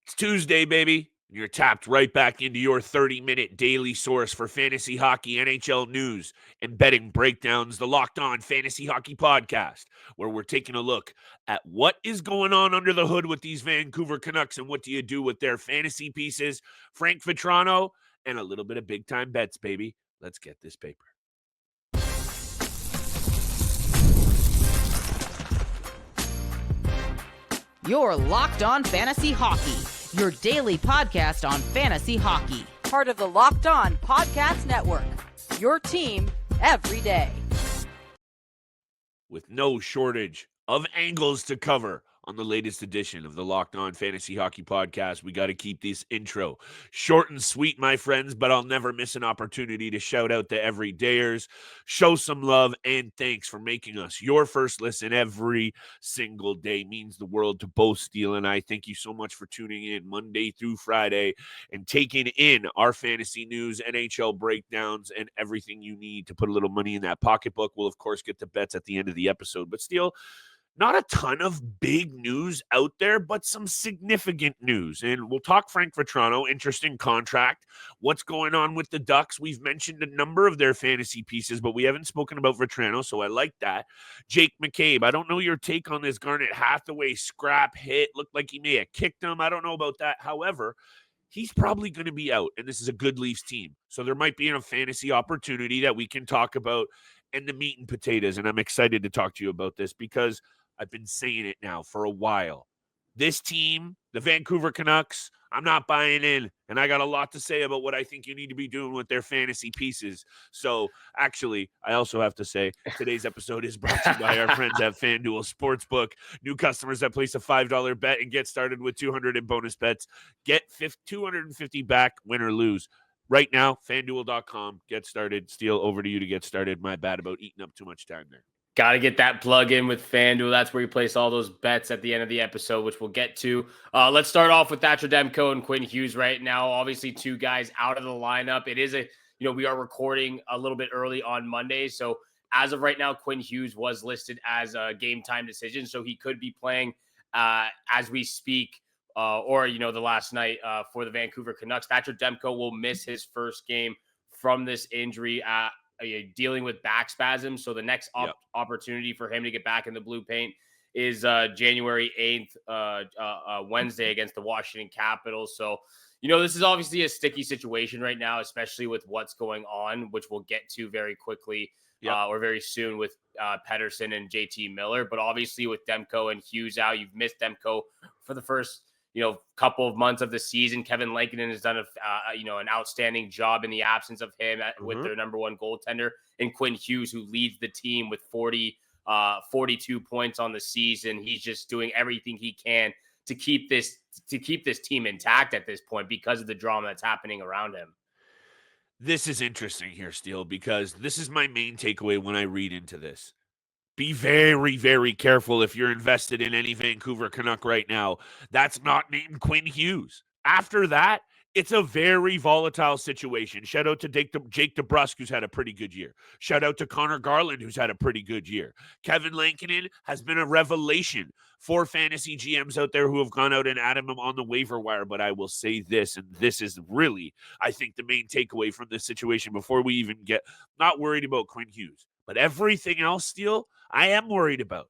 It's Tuesday, baby. You're tapped right back into your 30-minute daily source for fantasy hockey, NHL news, and betting breakdowns, the Locked On Fantasy Hockey Podcast, where we're taking a look at what is going on under the hood with these Vancouver Canucks and what do you do with their fantasy pieces. Frank Vatrano and a little bit of big-time bets, baby. Let's get this paper. You're Locked On Fantasy Hockey, your daily podcast on fantasy hockey. Part of the Locked On Podcast Network, your team every day. With no shortage of angles to cover on the latest edition of the Locked On Fantasy Hockey Podcast, we got to keep this intro short and sweet, my friends, but I'll never miss an opportunity to shout out to everydayers, show some love, and thanks for making us your first listen every single day. Means the world to both Steele and I. Thank you so much for tuning in Monday through Friday and taking in our fantasy news, NHL breakdowns, and everything you need to put a little money in that pocketbook. We'll, of course, get the bets at the end of the episode, but Steele, not a ton of big news out there, but some significant news. And we'll talk Frank Vatrano, interesting contract. What's going on with the Ducks? We've mentioned a number of their fantasy pieces, but we haven't spoken about Vatrano, so I like that. Jake McCabe, I don't know your take on this Garnet Hathaway scrap hit. Looked like he may have kicked him. I don't know about that. However, he's probably going to be out, and this is a good Leafs team. So there might be a fantasy opportunity that we can talk about and the meat and potatoes, and I'm excited to talk to you about this because I've been saying it now for a while. This team, the Vancouver Canucks, I'm not buying in, and I got a lot to say about what I think you need to be doing with their fantasy pieces. So, actually, I also have to say today's episode is brought to you by our friends at FanDuel Sportsbook. New customers that place a $5 bet and get started with $200 in bonus bets get $250 back, win or lose. Right now, FanDuel.com. Get started. Steele, over to you to get started. My bad about eating up too much time there. Got to get that plug in with FanDuel. That's where you place all those bets at the end of the episode, which we'll get to. Let's start off with Thatcher Demko and Quinn Hughes right now. Obviously, two guys out of the lineup. It is we are recording a little bit early on Monday. So as of right now, Quinn Hughes was listed as a game time decision. So he could be playing as we speak or the last night for the Vancouver Canucks. Thatcher Demko will miss his first game from this injury dealing with back spasms. So the next opportunity for him to get back in the blue paint is January 8th, Wednesday against the Washington Capitals. So, this is obviously a sticky situation right now, especially with what's going on, which we'll get to very quickly or very soon with Pettersson and JT Miller. But obviously with Demko and Hughes out, you've missed Demko for the first couple of months of the season. Kevin Lankinen has done an outstanding job in the absence of him with their number one goaltender, and Quinn Hughes, who leads the team with 42 points on the season. He's just doing everything he can to keep this team intact at this point because of the drama that's happening around him. This is interesting here, Steele, because this is my main takeaway when I read into this. Be very, very careful if you're invested in any Vancouver Canuck right now that's not named Quinn Hughes. After that, it's a very volatile situation. Shout out to Jake DeBrusk, who's had a pretty good year. Shout out to Connor Garland, who's had a pretty good year. Kevin Lankinen has been a revelation for fantasy GMs out there who have gone out and added him on the waiver wire. But I will say this, and this is really, I think, the main takeaway from this situation before we even get not worried about Quinn Hughes. But everything else, Steele, I am worried about.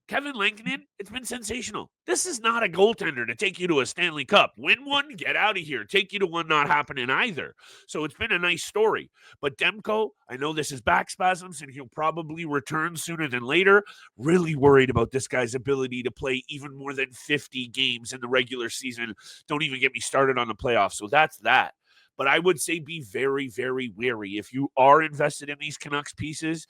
Kevin Lankinen, it's been sensational. This is not a goaltender to take you to a Stanley Cup. Win one, get out of here. Take you to one not happening either. So it's been a nice story. But Demko, I know this is back spasms, and he'll probably return sooner than later. Really worried about this guy's ability to play even more than 50 games in the regular season. Don't even get me started on the playoffs. So that's that. But I would say be very, very wary. If you are invested in these Canucks pieces,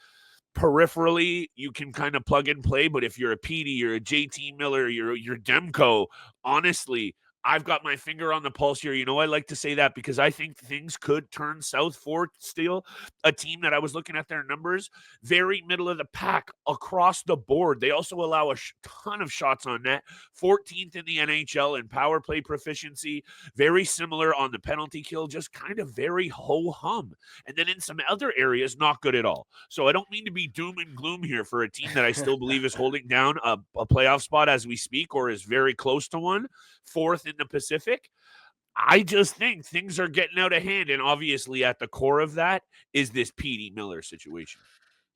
peripherally, you can kind of plug and play. But if you're a Petey, you're a JT Miller, you're Demko, honestly, I've got my finger on the pulse here. I like to say that because I think things could turn south for Steele, a team that I was looking at their numbers, very middle of the pack across the board. They also allow a ton of shots on net, 14th in the NHL in power play proficiency, very similar on the penalty kill, just kind of very ho-hum. And then in some other areas, not good at all. So I don't mean to be doom and gloom here for a team that I still believe is holding down a playoff spot as we speak or is very close to one. Fourth in in the Pacific. I just think things are getting out of hand. And obviously at the core of that is this Petey Miller situation.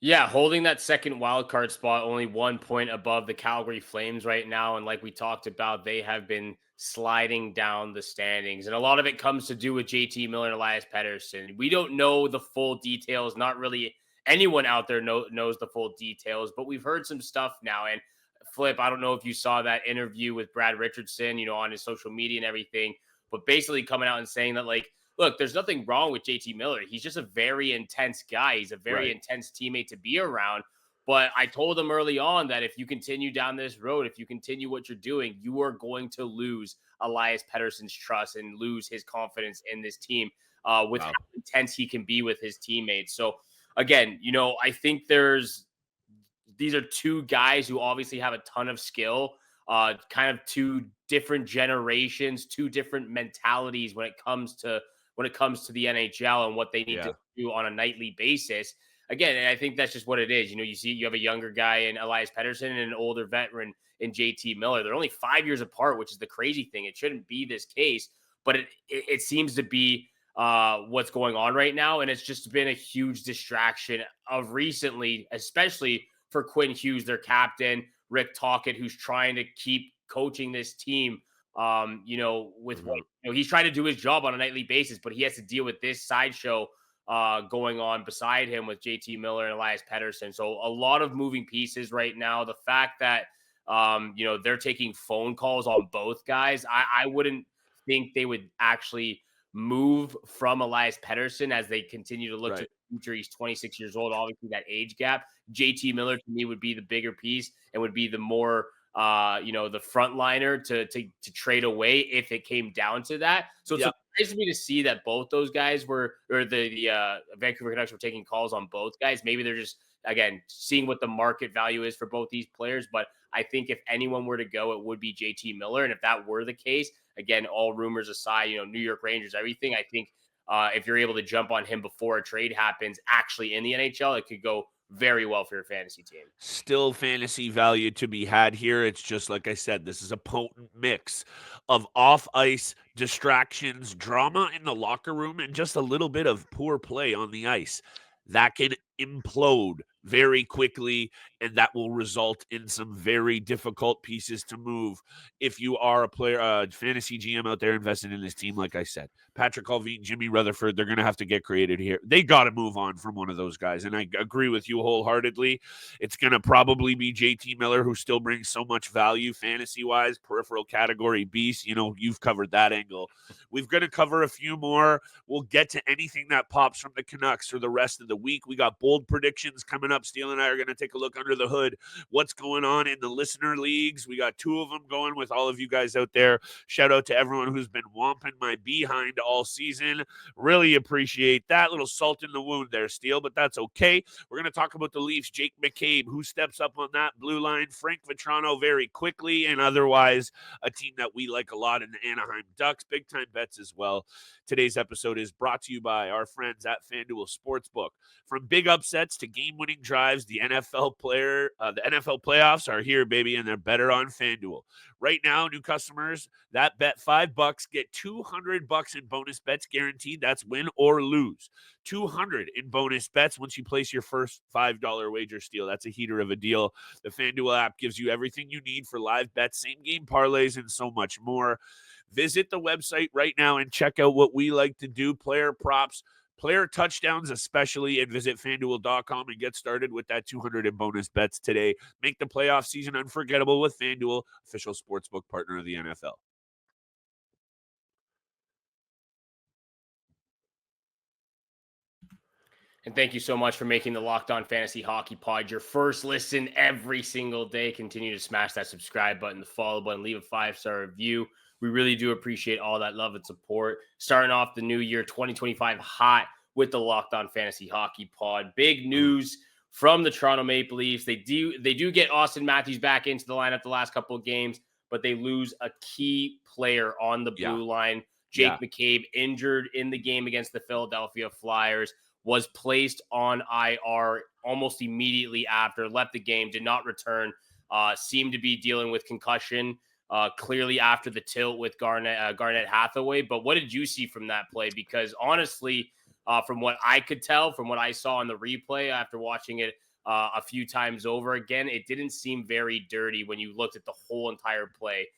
Yeah, holding that second wild card spot, only 1 point above the Calgary Flames right now. And like we talked about, they have been sliding down the standings. And a lot of it comes to do with JT Miller and Elias Pettersson. We don't know the full details. Not really anyone out there knows the full details, but we've heard some stuff now. And Flip, I don't know if you saw that interview with Brad Richardson, on his social media and everything, but basically coming out and saying that, like, look, there's nothing wrong with JT Miller. He's just a very intense guy. He's a very intense teammate to be around. But I told him early on that if you continue down this road, if you continue what you're doing, you are going to lose Elias Pettersson's trust and lose his confidence in this team with how intense he can be with his teammates. So again, I think these are two guys who obviously have a ton of skill, kind of two different generations, two different mentalities when it comes to the NHL and what they need to do on a nightly basis. Again, and I think that's just what it is. You have a younger guy in Elias Pettersson and an older veteran in JT Miller. They're only 5 years apart, which is the crazy thing. It shouldn't be this case, but it seems to be what's going on right now. And it's just been a huge distraction of recently, especially for Quinn Hughes, their captain, Rick Tocchet, who's trying to keep coaching this team. With what he's trying to do his job on a nightly basis, but he has to deal with this sideshow going on beside him with JT Miller and Elias Pettersson. So a lot of moving pieces right now. The fact that they're taking phone calls on both guys, I wouldn't think they would actually move from Elias Pettersson as they continue to look to the future. He's 26 years old, obviously that age gap. JT Miller to me would be the bigger piece and would be the more the frontliner to trade away if it came down to that. So it's surprised me to see that both those guys the Vancouver Canucks were taking calls on both guys. Maybe they're just, again, seeing what the market value is for both these players. But I think if anyone were to go, it would be JT Miller. And if that were the case, again, all rumors aside, New York Rangers, everything, I think if you're able to jump on him before a trade happens actually in the NHL, it could go very well for your fantasy team. Still fantasy value to be had here. It's just like I said, this is a potent mix of off-ice distractions, drama in the locker room, and just a little bit of poor play on the ice. That can implode very quickly, and that will result in some very difficult pieces to move if you are a player, fantasy GM out there invested in this team. Like I said, Patrick Allvin, Jimmy Rutherford, they're going to have to get creative here. They got to move on from one of those guys, and I agree with you wholeheartedly. It's going to probably be JT Miller, who still brings so much value fantasy-wise, peripheral category beast. You've covered that angle. We've got to cover a few more. We'll get to anything that pops from the Canucks for the rest of the week. We got bold predictions coming up. Steele and I are going to take a look under the hood. What's going on in the listener leagues? We got 2 of them going with all of you guys out there. Shout out to everyone who's been womping my behind all season. Really appreciate that. Little salt in the wound there, Steele, but that's okay. We're going to talk about the Leafs. Jake McCabe, who steps up on that blue line. Frank Vatrano very quickly, and otherwise a team that we like a lot in the Anaheim Ducks. Big time bets as well. Today's episode is brought to you by our friends at FanDuel Sportsbook. From big upsets to game-winning drives, the NFL playoffs are here, baby, and they're better on FanDuel. Right now, new customers that bet $5 get $200 in bonus bets guaranteed. That's win or lose. $200 in bonus bets once you place your first $5 wager. Steal. That's a heater of a deal. The FanDuel app gives you everything you need for live bets, same-game parlays, and so much more. Visit the website right now and check out what we like to do, player props, player touchdowns especially, and visit FanDuel.com and get started with that $200 in bonus bets today. Make the playoff season unforgettable with FanDuel, official sportsbook partner of the NFL. And thank you so much for making the Locked On Fantasy Hockey Pod your first listen every single day. Continue to smash that subscribe button, the follow button, leave a 5-star review. We really do appreciate all that love and support. Starting off the new year 2025 hot with the Locked On Fantasy Hockey Pod. Big news from the Toronto Maple Leafs. They do get Austin Matthews back into the lineup the last couple of games, but they lose a key player on the blue line. Jake McCabe, injured in the game against the Philadelphia Flyers, was placed on IR almost immediately after, left the game, did not return, seemed to be dealing with concussion clearly after the tilt with Garnett Hathaway. But what did you see from that play? Because honestly, from what I could tell, from what I saw on the replay after watching it a few times over again, it didn't seem very dirty when you looked at the whole entire play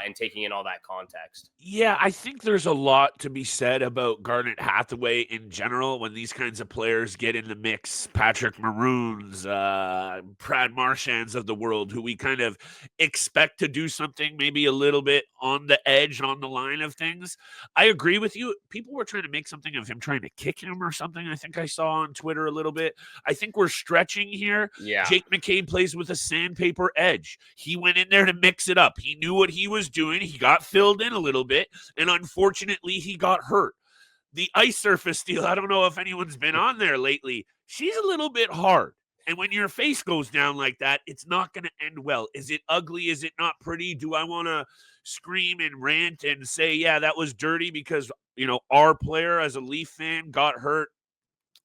and taking in all that context. Yeah, I think there's a lot to be said about Garnett Hathaway in general when these kinds of players get in the mix. Patrick Maroons, Brad Marchands of the world, who we kind of expect to do something maybe a little bit on the edge, on the line of things. I agree with you. People were trying to make something of him trying to kick him or something. I think I saw on Twitter a little bit. I think we're stretching here. Yeah. Jake McCabe plays with a sandpaper edge. He went in there to mix it up. He knew what he was doing. He got filled in a little bit, and unfortunately, he got hurt. The ice surface deal, I don't know if anyone's been on there lately. She's a little bit hard. And when your face goes down like that, it's not going to end well. Is it ugly? Is it not pretty? Do I want to scream and rant and say, yeah, that was dirty because, our player as a Leaf fan got hurt?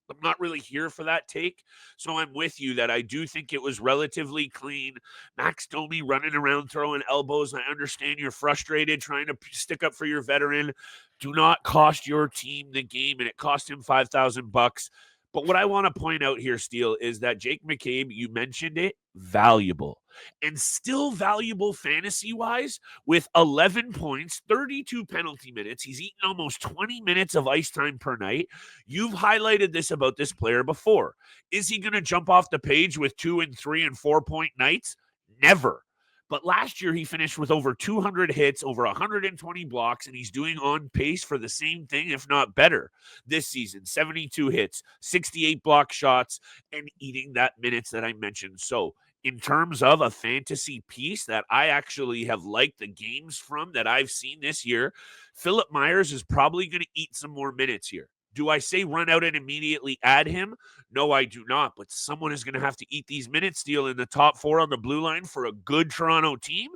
I'm not really here for that take. So I'm with you that I do think it was relatively clean. Max Domi running around throwing elbows. I understand you're frustrated trying to stick up for your veteran. Do not cost your team the game, and it cost him $5,000. But what I want to point out here, Steele, is that Jake McCabe, you mentioned it, valuable. And still valuable fantasy-wise with 11 points, 32 penalty minutes. He's eaten almost 20 minutes of ice time per night. You've highlighted this about this player before. Is he going to jump off the page with 2 and 3 and 4 point nights? Never. But last year, he finished with over 200 hits, over 120 blocks, and he's doing on pace for the same thing, if not better, this season. 72 hits, 68 block shots, and eating that minutes that I mentioned. So in terms of a fantasy piece that I actually have liked the games from that I've seen this year, Philip Myers is probably going to eat some more minutes here. Do I say run out and immediately add him? No, I do not. But someone is going to have to eat these minutes, Steele, in the top 4 on the blue line for a good Toronto team.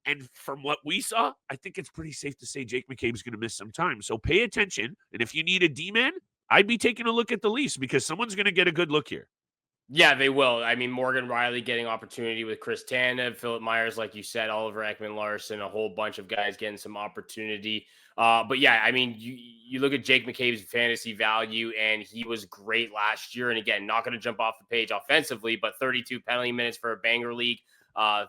And from what we saw, I think it's pretty safe to say Jake McCabe is going to miss some time. So pay attention. And if you need a D-man, I'd be taking a look at the Leafs because someone's going to get a good look here. Yeah, they will. I mean, Morgan Riley getting opportunity with Chris Tanev, Philip Myers, like you said, Oliver Ekman-Larsson, a whole bunch of guys getting some opportunity. But yeah, I mean, you look at Jake McCabe's fantasy value, and he was great last year. And again, not going to jump off the page offensively, but 32 penalty minutes for a banger league,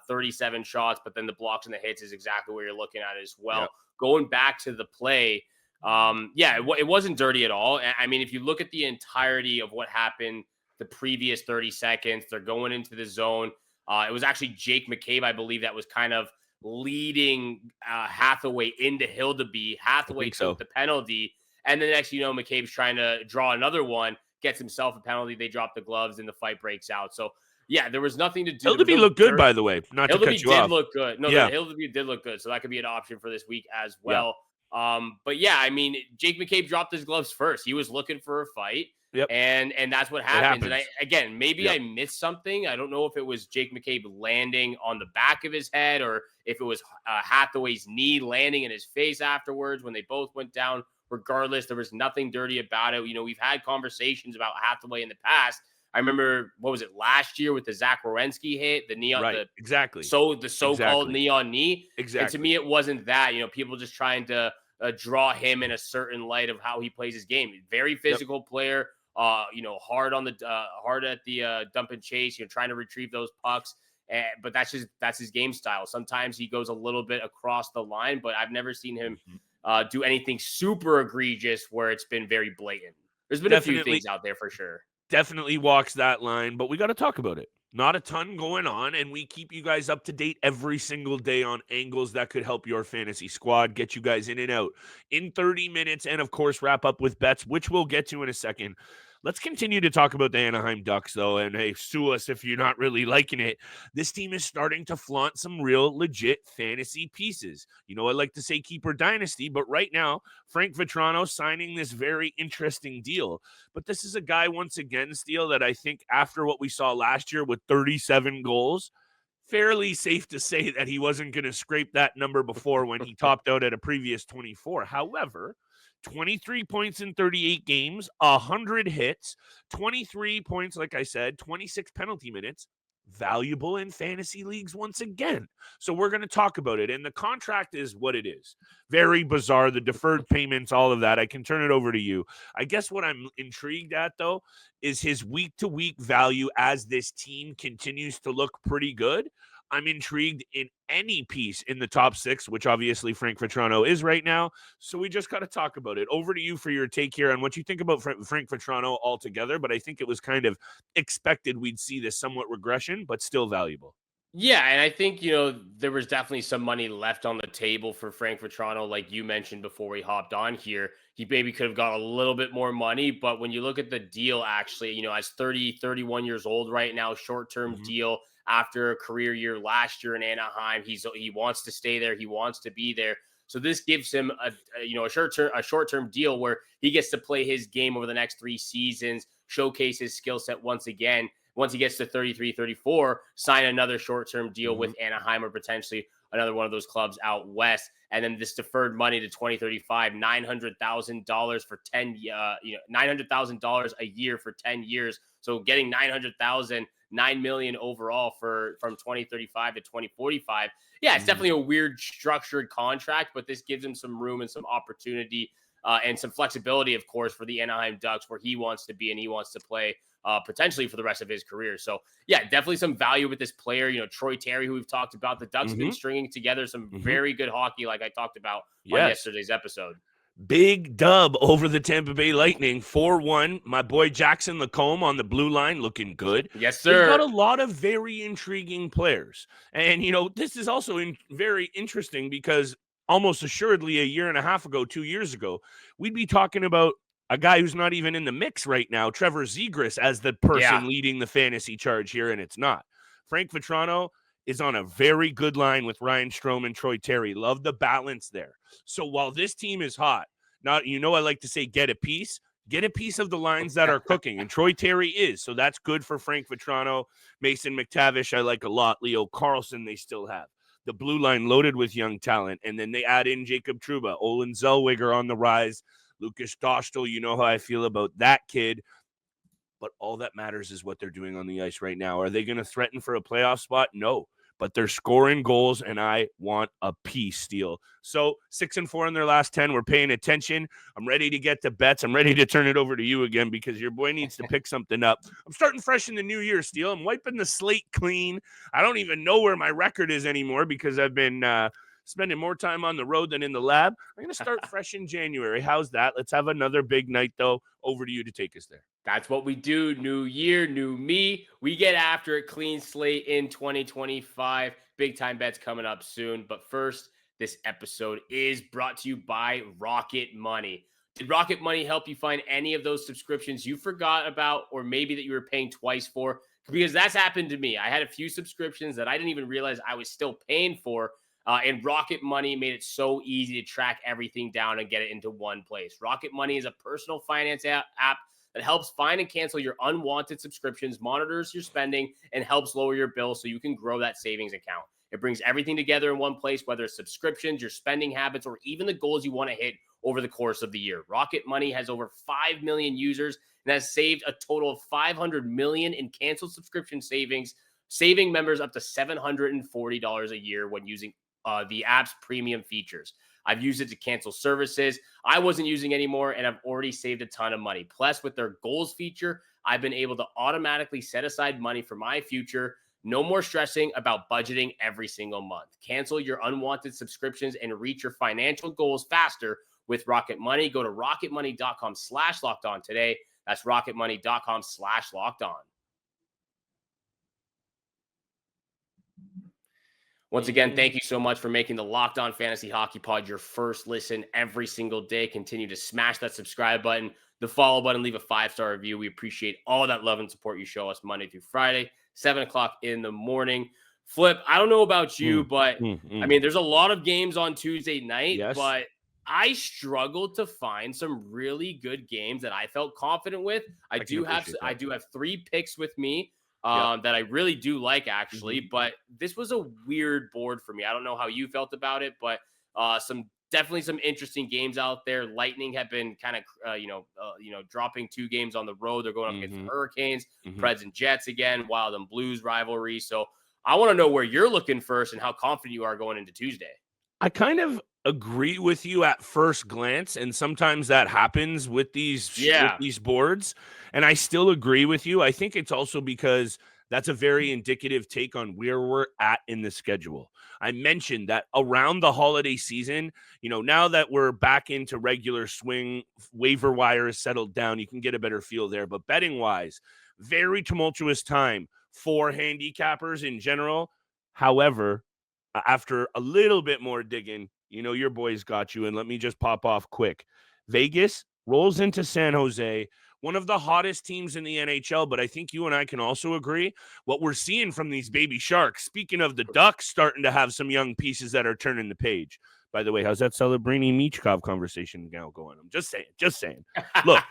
37 shots, but then the blocks and the hits is exactly what you're looking at as well. Yep. Going back to the play, it wasn't dirty at all. I mean, if you look at the entirety of what happened the previous 30 seconds, they're going into the zone. It was actually Jake McCabe, I believe, that was kind of leading Hathaway into Hildeby. Hathaway took the penalty, and the next McCabe's trying to draw another one, gets himself a penalty. They drop the gloves, and the fight breaks out. So, yeah, there was nothing to do. Hildeby looked good, by the way. Not to cut you off. Hildeby did look good. No, yeah. Hildeby did look good, so that could be an option for this week as well. Yeah. But, yeah, I mean, Jake McCabe dropped his gloves first. He was looking for a fight. Yep. And that's what happens. And maybe I missed something. I don't know if it was Jake McCabe landing on the back of his head or if it was Hathaway's knee landing in his face afterwards when they both went down. Regardless, there was nothing dirty about it. We've had conversations about Hathaway in the past. I remember, what was it, last year with the Zach Werenski hit, the knee on exactly. So the so-called knee on knee. Exactly. And to me, it wasn't that. People just trying to draw him in a certain light of how he plays his game. Very physical player. Hard at the dump and chase, trying to retrieve those pucks. But that's his game style. Sometimes he goes a little bit across the line, but I've never seen him do anything super egregious where it's been very blatant. There's been a few things out there for sure. Definitely walks that line, but we got to talk about it. Not a ton going on, and we keep you guys up to date every single day on angles that could help your fantasy squad, get you guys in and out in 30 minutes, and of course, wrap up with bets, which we'll get to in a second. Let's continue to talk about the Anaheim Ducks, though, and hey, sue us if you're not really liking it. This team is starting to flaunt some real legit fantasy pieces. I like to say keeper dynasty, but right now, Frank Vatrano signing this very interesting deal. But this is a guy, once again, Steele, that I think after what we saw last year with 37 goals, fairly safe to say that he wasn't going to scrape that number before when he topped out at a previous 24. However, 23 points in 38 games, 100 hits, 23 points, like I said, 26 penalty minutes. valuable in fantasy leagues once again. So we're going to talk about it. And the contract is what it is. Very bizarre. The deferred payments, all of that. I can turn it over to you. I guess what I'm intrigued at, though, is his week-to-week value as this team continues to look pretty good. I'm intrigued in any piece in the top 6, which obviously Frank Vatrano is right now. So we just got to talk about it. Over to you for your take here on what you think about Frank Vatrano altogether. But I think it was kind of expected we'd see this somewhat regression, but still valuable. Yeah, and I think, there was definitely some money left on the table for Frank Vatrano, like you mentioned before we hopped on here. He maybe could have got a little bit more money, but when you look at the deal, actually, as 31 years old right now, short-term deal after a career year last year in Anaheim. He wants to stay there. He wants to be there. So this gives him a short-term deal where he gets to play his game over the next 3 seasons, showcase his skill set once again. Once he gets to 33, 34, sign another short-term deal with Anaheim or potentially another one of those clubs out west. And then this deferred money to 2035, $900,000 for 10, $900,000 a year for 10 years. So getting $900,000, $9 million overall from 2035 to 2045. Yeah, it's definitely a weird structured contract, but this gives him some room and some opportunity and some flexibility, of course, for the Anaheim Ducks, where he wants to be and he wants to play potentially for the rest of his career. So yeah, definitely some value with this player. Troy Terry, who we've talked about, the Ducks have been stringing together some very good hockey, like I talked about on yesterday's episode. Big dub over the Tampa Bay Lightning, 4-1. My boy Jackson Lacombe on the blue line looking good. Yes, sir. They've got a lot of very intriguing players. And, this is also very interesting because almost assuredly a year and a half ago, 2 years ago, we'd be talking about a guy who's not even in the mix right now, Trevor Zegras, as the person leading the fantasy charge here, and it's not. Frank Vatrano is on a very good line with Ryan Strome and Troy Terry. Love the balance there. So while this team is hot, I like to say get a piece of the lines that are cooking, and Troy Terry is. So that's good for Frank Vatrano. Mason McTavish, I like a lot. Leo Carlson, they still have. The blue line loaded with young talent, and then they add in Jacob Trouba, Olin Zellweger on the rise, Lucas Dostal, you know how I feel about that kid. But all that matters is what they're doing on the ice right now. Are they going to threaten for a playoff spot? No. But they're scoring goals, and I want a piece, Steele. So 6-4 in their last 10. We're paying attention. I'm ready to get to bets. I'm ready to turn it over to you again because your boy needs to pick something up. I'm starting fresh in the new year, Steele. I'm wiping the slate clean. I don't even know where my record is anymore because I've been spending more time on the road than in the lab. I'm going to start fresh in January. How's that? Let's have another big night, though. Over to you to take us there. That's what we do. New year, new me. We get after it. Clean slate in 2025. Big time bets coming up soon. But first, this episode is brought to you by Rocket Money. Did Rocket Money help you find any of those subscriptions you forgot about, or maybe that you were paying twice for? Because that's happened to me. I had a few subscriptions that I didn't even realize I was still paying for. And Rocket Money made it so easy to track everything down and get it into one place. Rocket Money is a personal finance app that helps find and cancel your unwanted subscriptions, monitors your spending, and helps lower your bill so you can grow that savings account. It brings everything together in one place, whether it's subscriptions, your spending habits, or even the goals you want to hit over the course of the year. Rocket Money has over 5 million users and has saved a total of $500 million in canceled subscription savings, saving members up to $740 a year when using the app's premium features. I've used it to cancel services I wasn't using anymore, and I've already saved a ton of money. Plus, with their goals feature, I've been able to automatically set aside money for my future. No more stressing about budgeting every single month. Cancel your unwanted subscriptions and reach your financial goals faster with Rocket Money. Go to rocketmoney.com/lockedon today. That's rocketmoney.com/lockedon. Once again, thank you so much for making the Locked On Fantasy Hockey Pod your first listen every single day. Continue to smash that subscribe button, the follow button, leave a 5-star review. We appreciate all that love and support you show us Monday through Friday, 7 o'clock in the morning. Flip, I don't know about you, but I mean, there's a lot of games on Tuesday night, but I struggled to find some really good games that I felt confident with. I do have 3 picks with me. That I really do like, actually, but this was a weird board for me. I don't know how you felt about it, but some definitely some interesting games out there. Lightning have been kind of, dropping 2 games on the road. They're going up against the Hurricanes, Preds and Jets again, Wild and Blues rivalry. So I want to know where you're looking first and how confident you are going into Tuesday. I kind of agree with you at first glance, and sometimes that happens with these boards. And I still agree with you. I think it's also because that's a very indicative take on where we're at in the schedule. I mentioned that around the holiday season, now that we're back into regular swing, waiver wire is settled down, you can get a better feel there. But betting wise, very tumultuous time for handicappers in general. However, after a little bit more digging, your boys got you. And let me just pop off quick. Vegas rolls into San Jose, one of the hottest teams in the NHL, but I think you and I can also agree what we're seeing from these baby Sharks. Speaking of the Ducks starting to have some young pieces that are turning the page. By the way, how's that Celebrini Michkov conversation now going? I'm just saying. Look,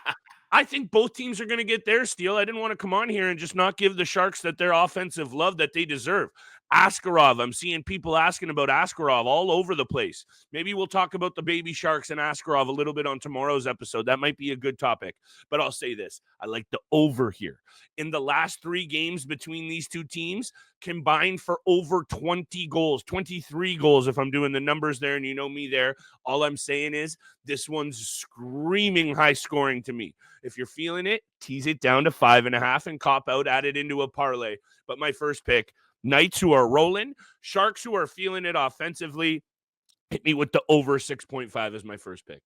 I think both teams are going to get their steal. I didn't want to come on here and just not give the Sharks their offensive love that they deserve. Askarov, I'm seeing people asking about Askarov all over the place. Maybe we'll talk about the baby Sharks and Askarov a little bit on tomorrow's episode. That might be a good topic. But I'll say this. I like the over here. In the last 3 games between these two teams, combined for over 20 goals, 23 goals if I'm doing the numbers there, and you know me there. All I'm saying is this one's screaming high scoring to me. If you're feeling it, tease it down to 5.5 and cop out, add it into a parlay. But my first pick, Knights who are rolling, Sharks who are feeling it offensively, hit me with the over 6.5 as my first pick.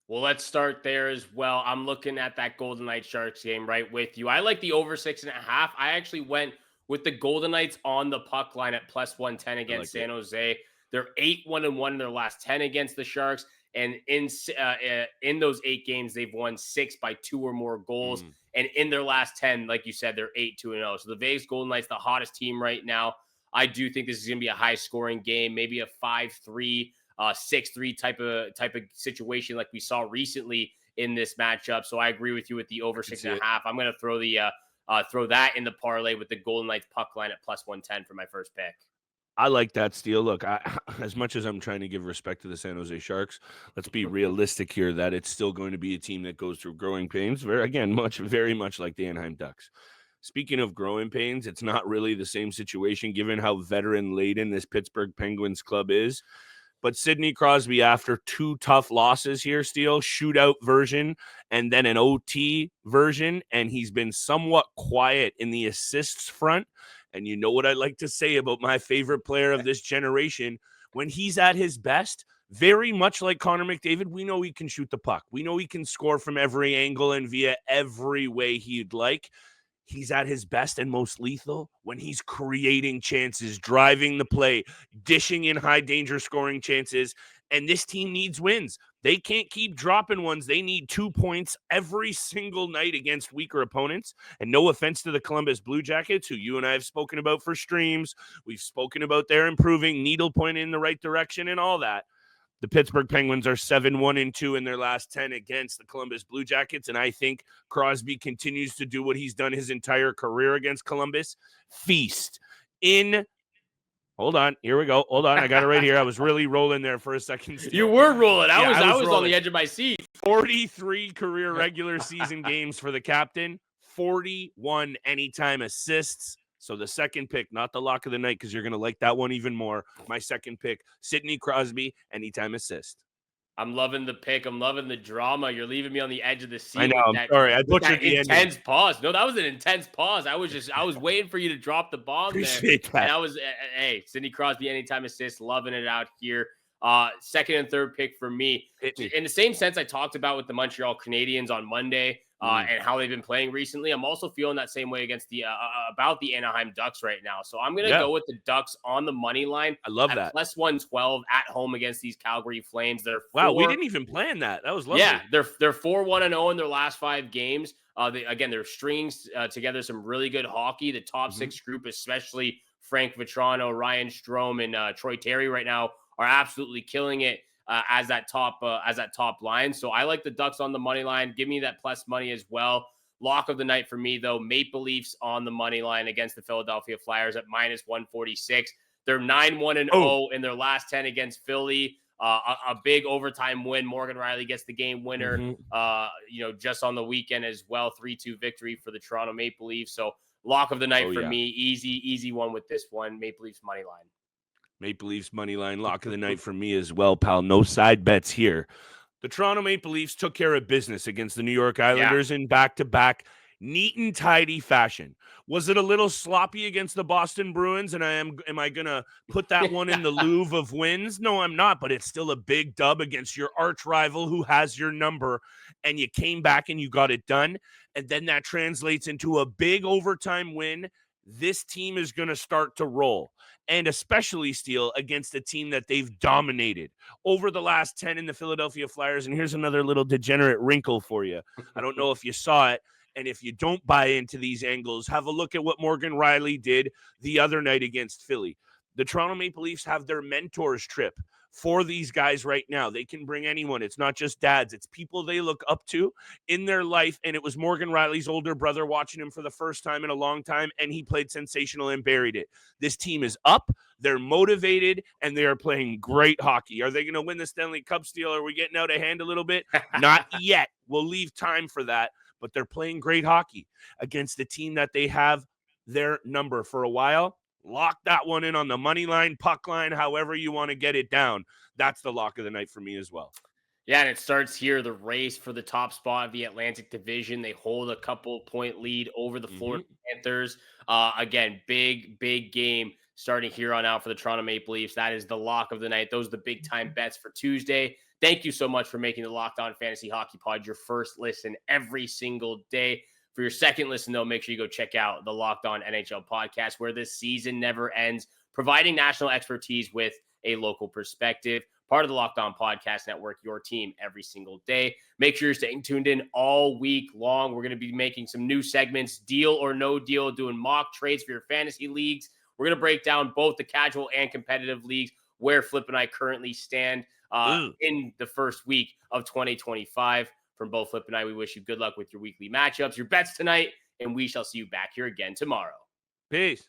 Well, let's start there as well. I'm looking at that Golden Knights Sharks game right with you. I like the over 6.5. I actually went with the Golden Knights on the puck line at plus 110 against San Jose. They're 8-1-1 in their last 10 against the Sharks. And in those 8 games, they've won 6 by 2 or more goals. And in their last 10, like you said, they're 8-2-0. So the Vegas Golden Knights, the hottest team right now. I do think this is going to be a high-scoring game, maybe a 5-3, 6-3 type of situation like we saw recently in this matchup. So I agree with you with the over 6.5. I'm going to throw that in the parlay with the Golden Knights puck line at plus 110 for my first pick. I like that steal. Look, as much as I'm trying to give respect to the San Jose Sharks, let's be realistic here that it's still going to be a team that goes through growing pains. Very much like the Anaheim Ducks. Speaking of growing pains, it's not really the same situation given how veteran-laden this Pittsburgh Penguins club is. But Sidney Crosby, after 2 tough losses here, Steele, shootout version, and then an OT version, and he's been somewhat quiet in the assists front. And you know what I like to say about my favorite player of this generation, when he's at his best, very much like Connor McDavid, we know he can shoot the puck. We know he can score from every angle and via every way he'd like. He's at his best and most lethal when he's creating chances, driving the play, dishing in high danger scoring chances. And this team needs wins. They can't keep dropping ones. They need 2 points every single night against weaker opponents. And no offense to the Columbus Blue Jackets, who you and I have spoken about for streams. We've spoken about their improving, needle pointing in the right direction and all that. The Pittsburgh Penguins are 7-1-2 in their last 10 against the Columbus Blue Jackets, and I think Crosby continues to do what he's done his entire career against Columbus. Feast. Hold on. Here we go. Hold on. I got it right here. I was really rolling there for a second. You were rolling. I was on the edge of my seat. 43 career regular season games for the captain. 41 anytime assists. So the second pick, not the lock of the night, because you're going to like that one even more. My second pick, Sidney Crosby, anytime assist. I'm loving the pick. I'm loving the drama. You're leaving me on the edge of the seat. I know. I'm sorry. I butchered the intense pause. No, that was an intense pause. I was waiting for you to drop the bomb. Appreciate there. that. And hey, Sidney Crosby, anytime assist, loving it out here. Second and third pick for me. In the same sense I talked about with the Montreal Canadiens on Monday. And how they've been playing recently. I'm also feeling that same way against about the Anaheim Ducks right now. So I'm going to go with the Ducks on the money line. I love that. Plus 112 at home against these Calgary Flames. We didn't even plan that. That was lovely. Yeah, they're 4-1-0 in their last 5 games. They're stringing together some really good hockey. The top 6 group, especially Frank Vatrano, Ryan Strome, and Troy Terry right now are absolutely killing it. As that top line. So I like the Ducks on the money line. Give me that plus money as well. Lock of the night for me, though, Maple Leafs on the money line against the Philadelphia Flyers at minus 146. They're 9-1-0 in their last 10 against Philly. a big overtime win. Morgan Riley gets the game winner, just on the weekend as well. 3-2 victory for the Toronto Maple Leafs. So lock of the night for me. Easy one with this one. Maple Leafs money line. Maple Leafs money line, lock of the night for me as well, pal. No side bets here. The Toronto Maple Leafs took care of business against the New York Islanders in back-to-back neat and tidy fashion. Was it a little sloppy against the Boston Bruins? And am I going to put that one in the Louvre of wins? No, I'm not, but it's still a big dub against your arch rival who has your number, and you came back and you got it done. And then that translates into a big overtime win. This team is going to start to roll, and especially Steele against a team that they've dominated over the last 10 in the Philadelphia Flyers. And here's another little degenerate wrinkle for you. I don't know if you saw it. And if you don't buy into these angles, have a look at what Morgan Riley did the other night against Philly. The Toronto Maple Leafs have their mentors trip for these guys right now. They can bring anyone. It's not just dads. It's people they look up to in their life. And it was Morgan Riley's older brother watching him for the first time in a long time, and he played sensational and buried it. This team is up. They're motivated, and they are playing great hockey. Are they going to win the Stanley Cup, Steele? Are we getting out of hand a little bit? Not yet. We'll leave time for that. But they're playing great hockey against a team that they have their number for a while. Lock that one in on the money line, puck line, however you want to get it down. That's the lock of the night for me as well. Yeah, and it starts here, the race for the top spot of the Atlantic Division. They hold a couple-point lead over the Florida Panthers. Again, big game starting here on out for the Toronto Maple Leafs. That is the lock of the night. Those are the big-time bets for Tuesday. Thank you so much for making the Locked On Fantasy Hockey Pod your first listen every single day. For your second listen, though, make sure you go check out the Locked On NHL podcast, where this season never ends, providing national expertise with a local perspective. Part of the Locked On Podcast Network, your team every single day. Make sure you're staying tuned in all week long. We're going to be making some new segments, deal or no deal, doing mock trades for your fantasy leagues. We're going to break down both the casual and competitive leagues, where Flip and I currently stand in the first week of 2025. From both Flip and I, we wish you good luck with your weekly matchups, your bets tonight, and we shall see you back here again tomorrow. Peace.